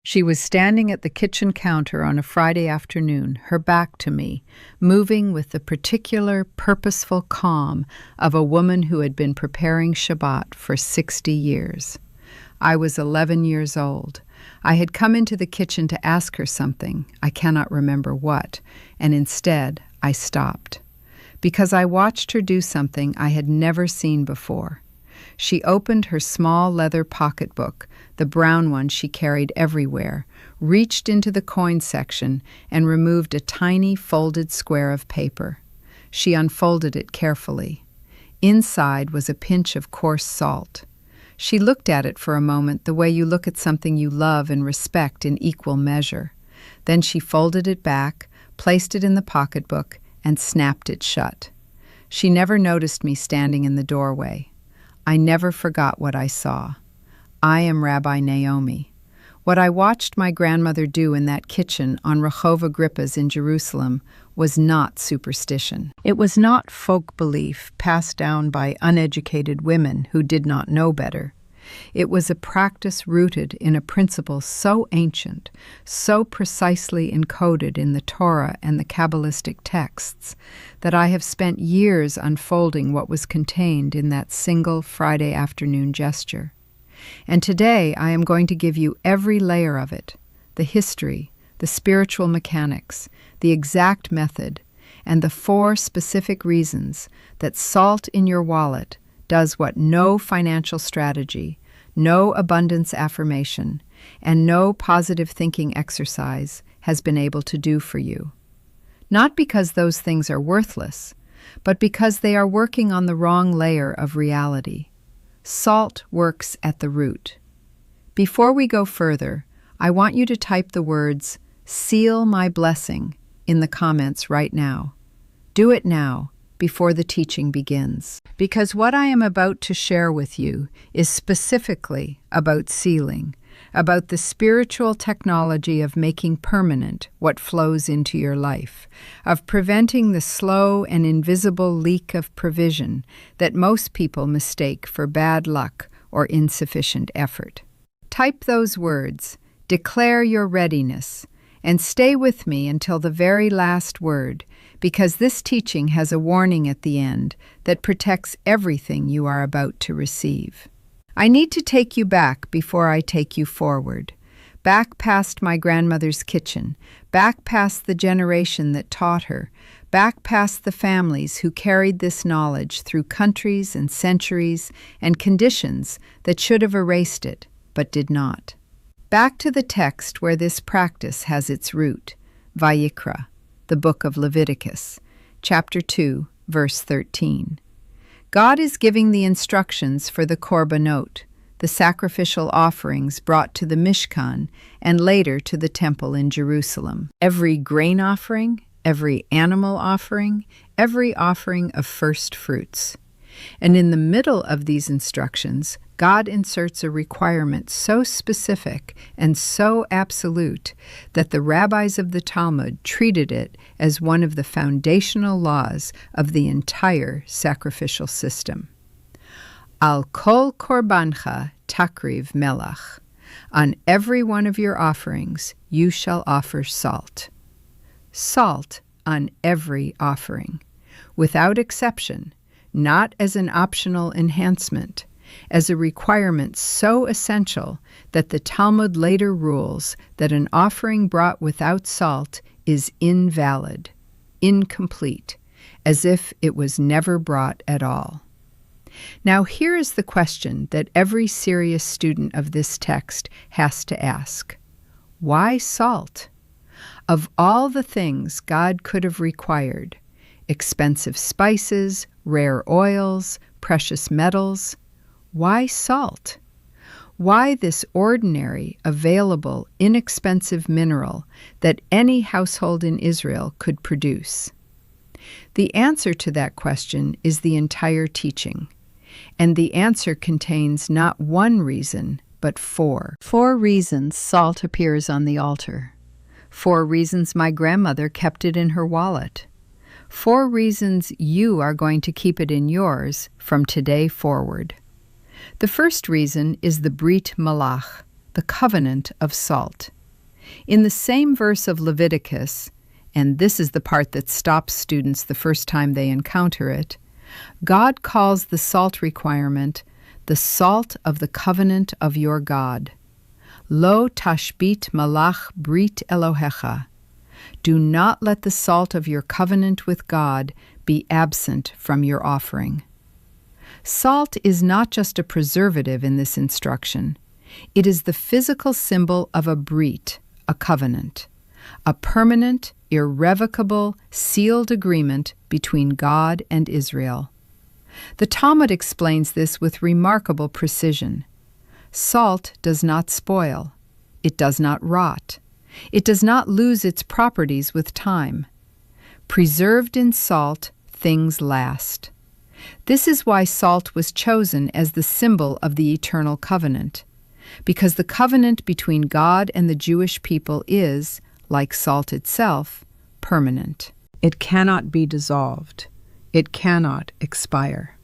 She was standing at the kitchen counter on a Friday afternoon, her back to me, moving with the particular, purposeful calm of a woman who had been preparing Shabbat for 60 years. I was 11 years old. I had come into the kitchen to ask her something, I cannot remember what, and instead I stopped. Because I watched her do something I had never seen before. She opened her small leather pocketbook, the brown one she carried everywhere, reached into the coin section, and removed a tiny folded square of paper. She unfolded it carefully. Inside was a pinch of coarse salt. She looked at it for a moment the way you look at something you love and respect in equal measure. Then she folded it back, placed it in the pocketbook, and snapped it shut. She never noticed me standing in the doorway. I never forgot what I saw. I am Rabbi Naomi. What I watched my grandmother do in that kitchen on Rehov Agrippa's in Jerusalem was not superstition. It was not folk belief passed down by uneducated women who did not know better. It was a practice rooted in a principle so ancient, so precisely encoded in the Torah and the Kabbalistic texts, that I have spent years unfolding what was contained in that single Friday afternoon gesture. And today I am going to give you every layer of it, the history, the spiritual mechanics, the exact method, and the 4 specific reasons that salt in your wallet does what no financial strategy, no abundance affirmation, and no positive thinking exercise has been able to do for you. Not because those things are worthless, but because they are working on the wrong layer of reality. Salt works at the root. Before we go further, I want you to type the words, "Seal my blessing," in the comments right now. Do it now, before the teaching begins. Because what I am about to share with you is specifically about sealing, about the spiritual technology of making permanent what flows into your life, of preventing the slow and invisible leak of provision that most people mistake for bad luck or insufficient effort. Type those words, declare your readiness, and stay with me until the very last word, because this teaching has a warning at the end that protects everything you are about to receive. I need to take you back before I take you forward, back past my grandmother's kitchen, back past the generation that taught her, back past the families who carried this knowledge through countries and centuries and conditions that should have erased it, but did not. Back to the text where this practice has its root, Vayikra, the book of Leviticus, chapter 2, verse 13. God is giving the instructions for the korbanot, the sacrificial offerings brought to the Mishkan and later to the temple in Jerusalem. Every grain offering, every animal offering, every offering of first fruits. And in the middle of these instructions, God inserts a requirement so specific and so absolute that the rabbis of the Talmud treated it as one of the foundational laws of the entire sacrificial system. Al kol korbancha takriv melach. On every one of your offerings you shall offer salt. Salt on every offering, without exception, not as an optional enhancement, as a requirement so essential that the Talmud later rules that an offering brought without salt is invalid, incomplete, as if it was never brought at all. Now here is the question that every serious student of this text has to ask. Why salt? Of all the things God could have required, expensive spices, rare oils, precious metals, why salt? Why this ordinary, available, inexpensive mineral that any household in Israel could produce? The answer to that question is the entire teaching, and the answer contains not one reason, but 4. 4 reasons salt appears on the altar. 4 reasons my grandmother kept it in her wallet. 4 reasons you are going to keep it in yours from today forward. The first reason is the Brit Malach, the covenant of salt. In the same verse of Leviticus, and this is the part that stops students the first time they encounter it, God calls the salt requirement the salt of the covenant of your God. Lo tashbit malach brit Elohecha. Do not let the salt of your covenant with God be absent from your offering. Salt is not just a preservative in this instruction. It is the physical symbol of a brit, a covenant, a permanent, irrevocable, sealed agreement between God and Israel. The Talmud explains this with remarkable precision. Salt does not spoil. It does not rot. It does not lose its properties with time. Preserved in salt, things last. This is why salt was chosen as the symbol of the eternal covenant, because the covenant between God and the Jewish people is, like salt itself, permanent. It cannot be dissolved. It cannot expire.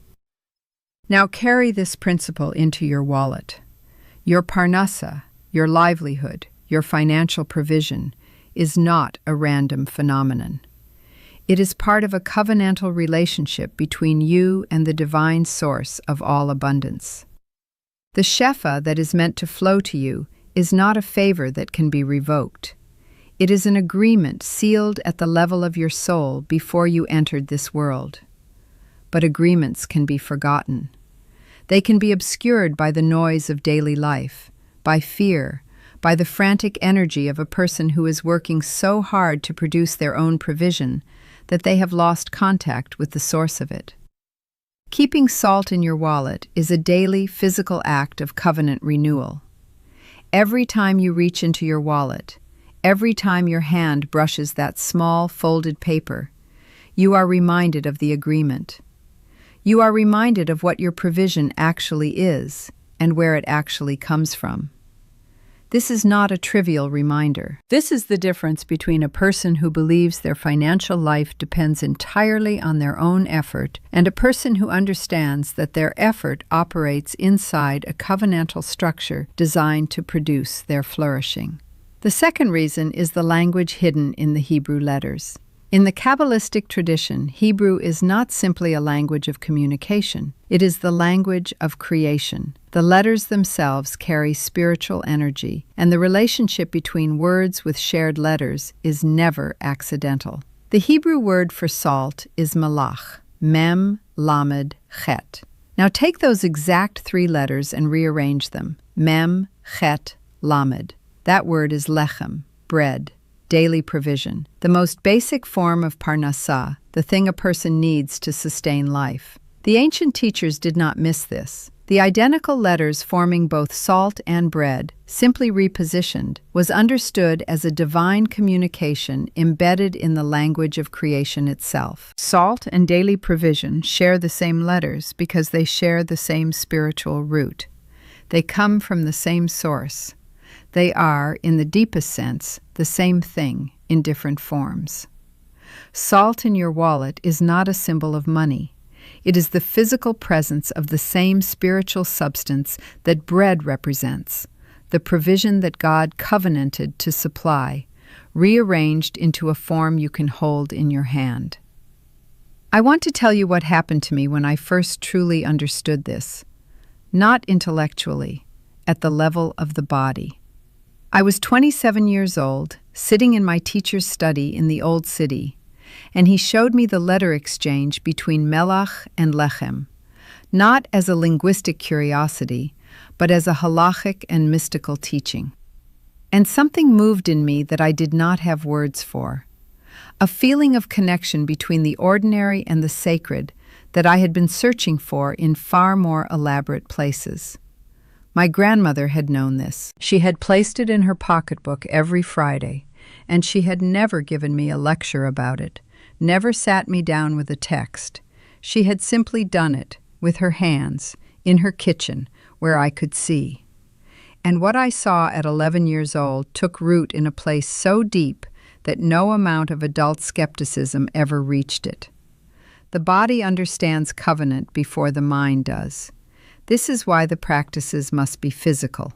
Now carry this principle into your wallet. Your parnasa, your livelihood, your financial provision, is not a random phenomenon. It is part of a covenantal relationship between you and the divine source of all abundance. The shefa that is meant to flow to you is not a favor that can be revoked. It is an agreement sealed at the level of your soul before you entered this world. But agreements can be forgotten. They can be obscured by the noise of daily life, by fear, by the frantic energy of a person who is working so hard to produce their own provision that they have lost contact with the source of it. Keeping salt in your wallet is a daily physical act of covenant renewal. Every time you reach into your wallet, every time your hand brushes that small folded paper, you are reminded of the agreement. You are reminded of what your provision actually is and where it actually comes from. This is not a trivial reminder. This is the difference between a person who believes their financial life depends entirely on their own effort and a person who understands that their effort operates inside a covenantal structure designed to produce their flourishing. The second reason is the language hidden in the Hebrew letters. In the Kabbalistic tradition, Hebrew is not simply a language of communication. It is the language of creation. The letters themselves carry spiritual energy, and the relationship between words with shared letters is never accidental. The Hebrew word for salt is malach, mem, lamed, chet. Now take those exact three letters and rearrange them. Mem, chet, lamed. That word is lechem, bread, daily provision, the most basic form of parnasa, the thing a person needs to sustain life. The ancient teachers did not miss this. The identical letters forming both salt and bread, simply repositioned, was understood as a divine communication embedded in the language of creation itself. Salt and daily provision share the same letters because they share the same spiritual root. They come from the same source. They are, in the deepest sense, the same thing in different forms. Salt in your wallet is not a symbol of money. It is the physical presence of the same spiritual substance that bread represents, the provision that God covenanted to supply, rearranged into a form you can hold in your hand. I want to tell you what happened to me when I first truly understood this, not intellectually, at the level of the body. I was 27 years old, sitting in my teacher's study in the Old City, and he showed me the letter exchange between melach and lechem, not as a linguistic curiosity, but as a halachic and mystical teaching. And something moved in me that I did not have words for, a feeling of connection between the ordinary and the sacred that I had been searching for in far more elaborate places. My grandmother had known this. She had placed it in her pocketbook every Friday, and she had never given me a lecture about it, never sat me down with a text. She had simply done it, with her hands, in her kitchen, where I could see. And what I saw at 11 years old took root in a place so deep that no amount of adult skepticism ever reached it. The body understands covenant before the mind does. This is why the practices must be physical,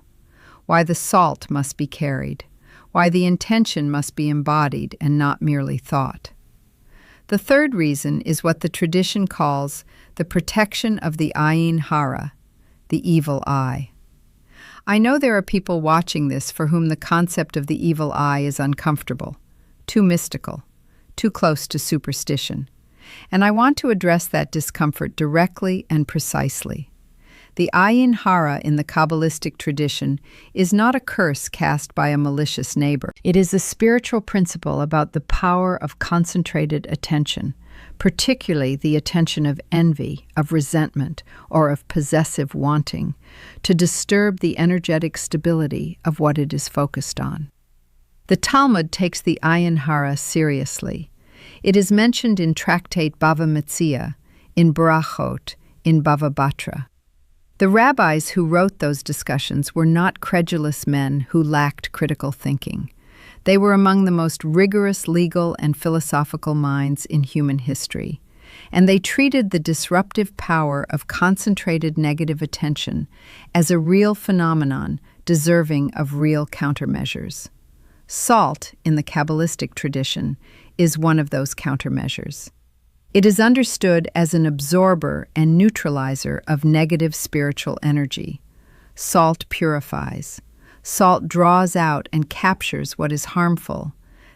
why the salt must be carried, why the intention must be embodied and not merely thought. The third reason is what the tradition calls the protection of the Ayin Hara, the evil eye. I know there are people watching this for whom the concept of the evil eye is uncomfortable, too mystical, too close to superstition, and I want to address that discomfort directly and precisely. The Ayin Hara in the Kabbalistic tradition is not a curse cast by a malicious neighbor. It is a spiritual principle about the power of concentrated attention, particularly the attention of envy, of resentment, or of possessive wanting, to disturb the energetic stability of what it is focused on. The Talmud takes the Ayin Hara seriously. It is mentioned in Tractate Bava Metzia, in Barachot, in Bava Batra. The rabbis who wrote those discussions were not credulous men who lacked critical thinking. They were among the most rigorous legal and philosophical minds in human history, and they treated the disruptive power of concentrated negative attention as a real phenomenon deserving of real countermeasures. Salt, in the Kabbalistic tradition, is one of those countermeasures. It is understood as an absorber and neutralizer of negative spiritual energy. Salt purifies. Salt draws out and captures what is harmful.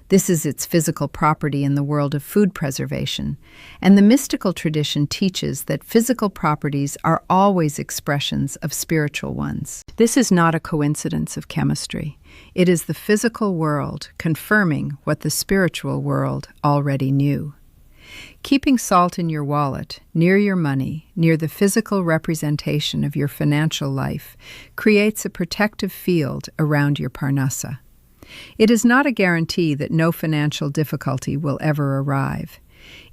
This is its physical property in the world of food preservation, and the mystical tradition teaches that physical properties are always expressions of spiritual ones. This is not a coincidence of chemistry. It is the physical world confirming what the spiritual world already knew. Keeping salt in your wallet, near your money, near the physical representation of your financial life, creates a protective field around your parnasa. It is not a guarantee that no financial difficulty will ever arrive.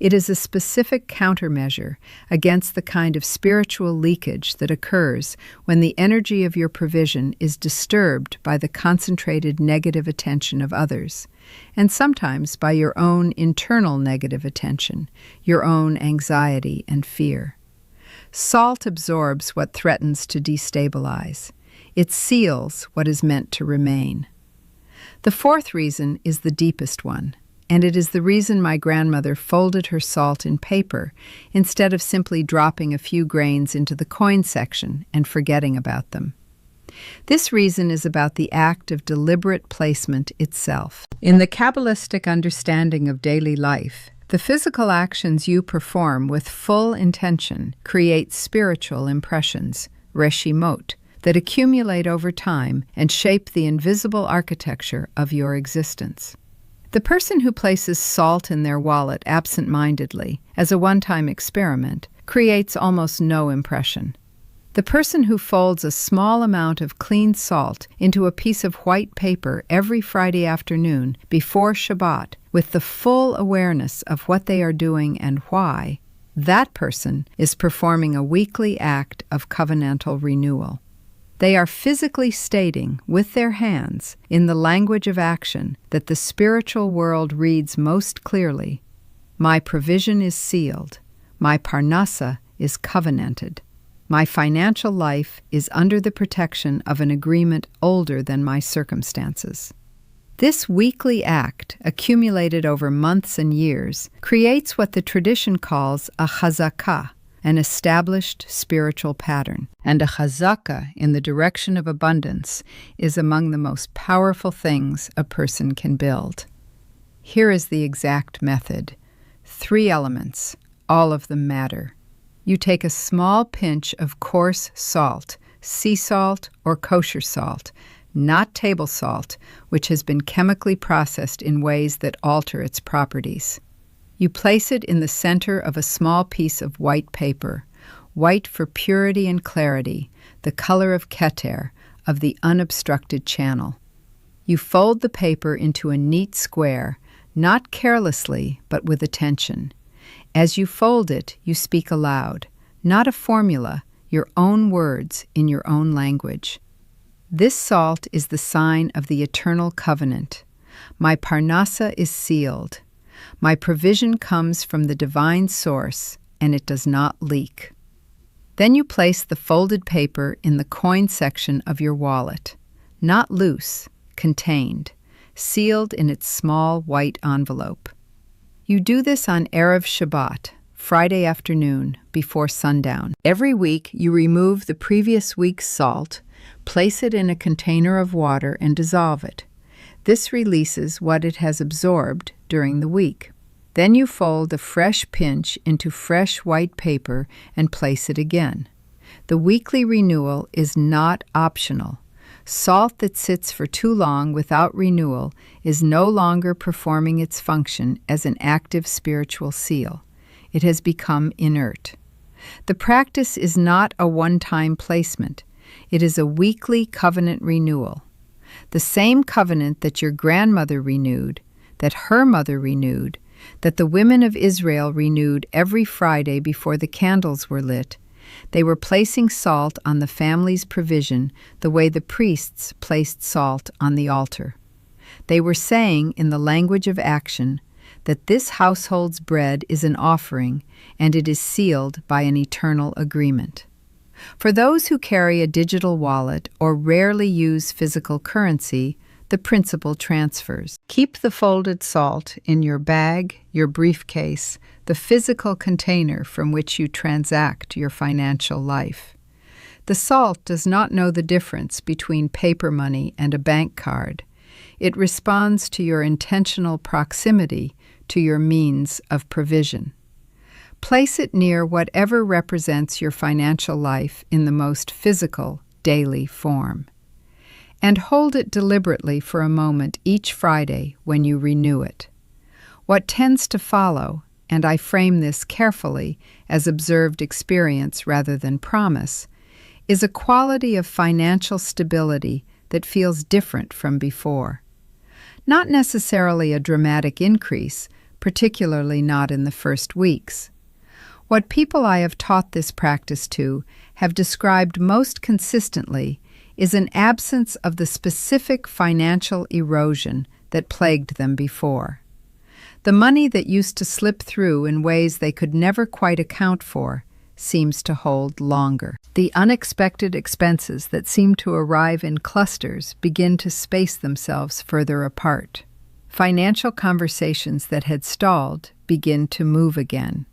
It is a specific countermeasure against the kind of spiritual leakage that occurs when the energy of your provision is disturbed by the concentrated negative attention of others, and sometimes by your own internal negative attention, your own anxiety and fear. Salt absorbs what threatens to destabilize. It seals what is meant to remain. The fourth reason is the deepest one, and it is the reason my grandmother folded her salt in paper instead of simply dropping a few grains into the coin section and forgetting about them. This reason is about the act of deliberate placement itself. In the Kabbalistic understanding of daily life, the physical actions you perform with full intention create spiritual impressions, reshimot, that accumulate over time and shape the invisible architecture of your existence. The person who places salt in their wallet absent-mindedly, as a one-time experiment, creates almost no impression. The person who folds a small amount of clean salt into a piece of white paper every Friday afternoon before Shabbat, with the full awareness of what they are doing and why, that person is performing a weekly act of covenantal renewal. They are physically stating with their hands, in the language of action that the spiritual world reads most clearly, "My provision is sealed, my parnasa is covenanted, my financial life is under the protection of an agreement older than my circumstances." This weekly act, accumulated over months and years, creates what the tradition calls a chazakah, an established spiritual pattern. And a chazakah in the direction of abundance is among the most powerful things a person can build. Here is the exact method. 3 elements, all of them matter. You take a small pinch of coarse salt, sea salt or kosher salt, not table salt, which has been chemically processed in ways that alter its properties. You place it in the center of a small piece of white paper, white for purity and clarity, the color of keter, of the unobstructed channel. You fold the paper into a neat square, not carelessly, but with attention. As you fold it, you speak aloud, not a formula, your own words in your own language. This salt is the sign of the eternal covenant. My parnasa is sealed. My provision comes from the divine source, and it does not leak. Then you place the folded paper in the coin section of your wallet, not loose, contained. sealed in its small white envelope. You do this on Erev Shabbat, Friday afternoon, before sundown. Every week, you remove the previous week's salt, place it in a container of water, and dissolve it. This releases what it has absorbed during the week. Then you fold a fresh pinch into fresh white paper and place it again. The weekly renewal is not optional. Salt that sits for too long without renewal is no longer performing its function as an active spiritual seal. It has become inert. The practice is not a one-time placement. It is a weekly covenant renewal. The same covenant that your grandmother renewed, that her mother renewed, that the women of Israel renewed every Friday before the candles were lit. They were placing salt on the family's provision the way the priests placed salt on the altar. They were saying, in the language of action, that this household's bread is an offering and it is sealed by an eternal agreement. For those who carry a digital wallet or rarely use physical currency, the principle transfers. Keep the folded salt in your bag, your briefcase, the physical container from which you transact your financial life. The salt does not know the difference between paper money and a bank card. It responds to your intentional proximity to your means of provision. Place it near whatever represents your financial life in the most physical, daily form. And hold it deliberately for a moment each Friday when you renew it. What tends to follow, and I frame this carefully as observed experience rather than promise, is a quality of financial stability that feels different from before. Not necessarily a dramatic increase, particularly not in the first weeks. What people I have taught this practice to have described most consistently is an absence of the specific financial erosion that plagued them before. The money that used to slip through in ways they could never quite account for seems to hold longer. The unexpected expenses that seem to arrive in clusters begin to space themselves further apart. Financial conversations that had stalled begin to move again.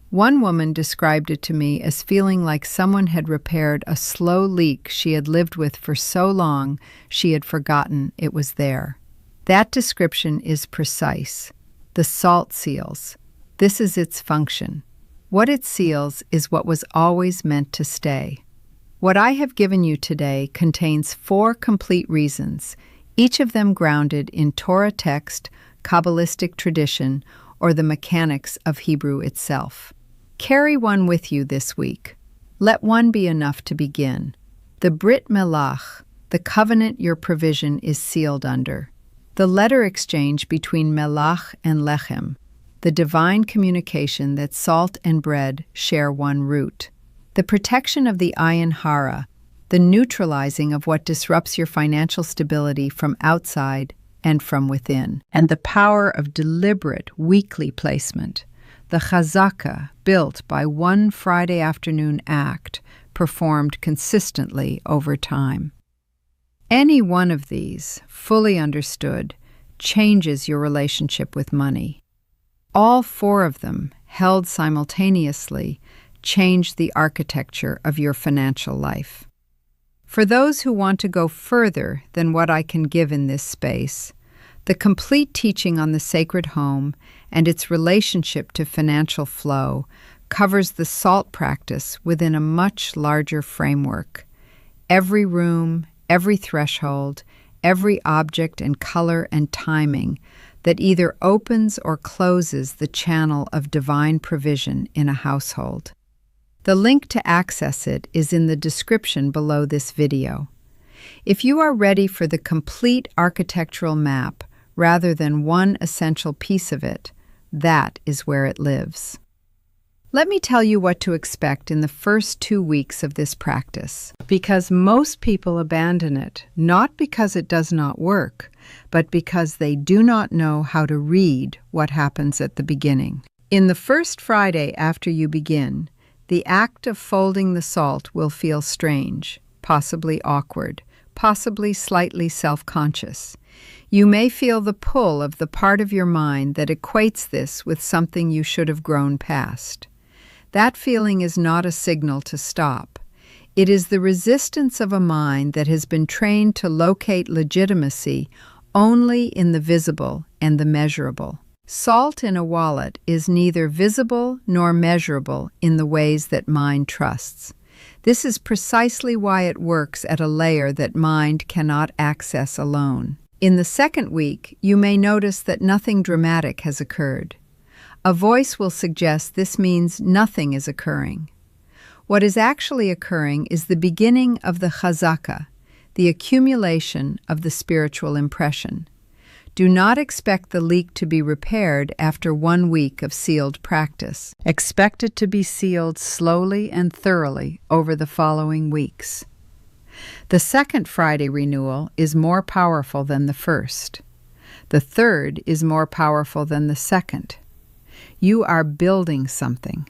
One woman described it to me as feeling like someone had repaired a slow leak she had lived with for so long she had forgotten it was there. That description is precise. The salt seals. This is its function. What it seals is what was always meant to stay. What I have given you today contains 4 complete reasons, each of them grounded in Torah text, Kabbalistic tradition, or the mechanics of Hebrew itself. Carry one with you this week. Let one be enough to begin. The Brit Melach, the covenant your provision is sealed under. The letter exchange between Melach and Lechem, the divine communication that salt and bread share one root. The protection of the Ayin Hara, the neutralizing of what disrupts your financial stability from outside and from within. And the power of deliberate weekly placement, the chazaka built by one Friday afternoon act performed consistently over time. Any one of these, fully understood, changes your relationship with money. All 4 of them, held simultaneously, change the architecture of your financial life. For those who want to go further than what I can give in this space, the complete teaching on the sacred home and its relationship to financial flow covers the salt practice within a much larger framework. Every room, every threshold, every object and color and timing that either opens or closes the channel of divine provision in a household. The link to access it is in the description below this video. If you are ready for the complete architectural map rather than one essential piece of it, that is where it lives. Let me tell you what to expect in the first 2 weeks of this practice, because most people abandon it, not because it does not work, but because they do not know how to read what happens at the beginning. In the first Friday after you begin, the act of folding the salt will feel strange, possibly awkward, possibly slightly self-conscious. You may feel the pull of the part of your mind that equates this with something you should have grown past. That feeling is not a signal to stop. It is the resistance of a mind that has been trained to locate legitimacy only in the visible and the measurable. Salt in a wallet is neither visible nor measurable in the ways that mind trusts. This is precisely why it works at a layer that mind cannot access alone. In the second week, you may notice that nothing dramatic has occurred. A voice will suggest this means nothing is occurring. What is actually occurring is the beginning of the chazaka, the accumulation of the spiritual impression. Do not expect the leak to be repaired after 1 week of sealed practice. Expect it to be sealed slowly and thoroughly over the following weeks. The second Friday renewal is more powerful than the first. The third is more powerful than the second. You are building something.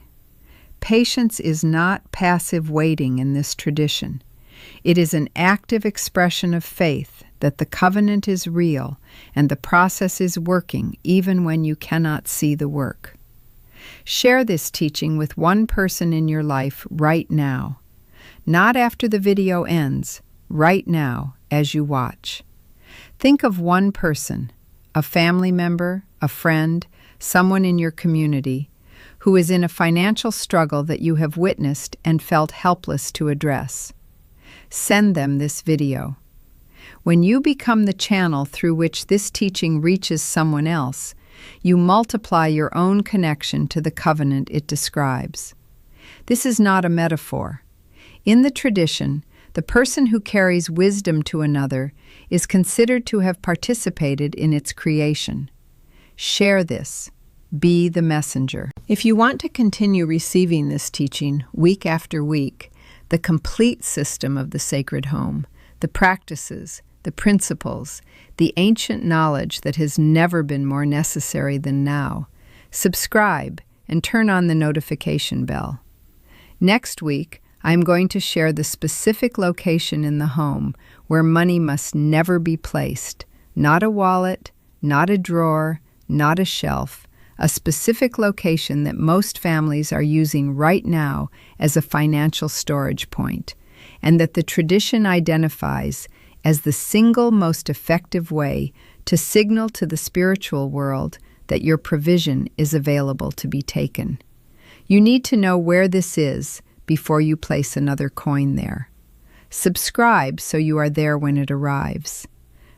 Patience is not passive waiting in this tradition. It is an active expression of faith that the covenant is real and the process is working even when you cannot see the work. Share this teaching with one person in your life right now. Not after the video ends, right now as you watch. Think of one person, a family member, a friend, someone in your community, who is in a financial struggle that you have witnessed and felt helpless to address. Send them this video. When you become the channel through which this teaching reaches someone else, you multiply your own connection to the covenant it describes. This is not a metaphor. In the tradition, the person who carries wisdom to another is considered to have participated in its creation. Share this. Be the messenger. If you want to continue receiving this teaching week after week, the complete system of the sacred home, the practices, the principles, the ancient knowledge that has never been more necessary than now, subscribe and turn on the notification bell. Next week, I am going to share the specific location in the home where money must never be placed. Not a wallet, not a drawer, not a shelf, a specific location that most families are using right now as a financial storage point, and that the tradition identifies as the single most effective way to signal to the spiritual world that your provision is available to be taken. You need to know where this is before you place another coin there. Subscribe so you are there when it arrives.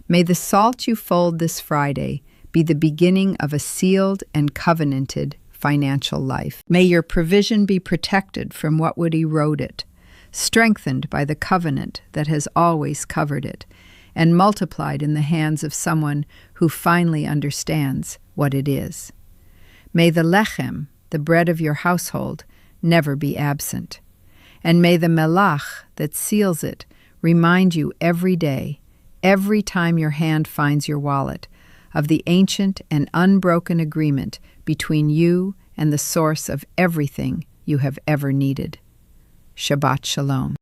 May the salt you fold this Friday be the beginning of a sealed and covenanted financial life. May your provision be protected from what would erode it, strengthened by the covenant that has always covered it, and multiplied in the hands of someone who finally understands what it is. May the lechem, the bread of your household, never be absent. And may the melach that seals it remind you every day, every time your hand finds your wallet, of the ancient and unbroken agreement between you and the source of everything you have ever needed. Shabbat Shalom.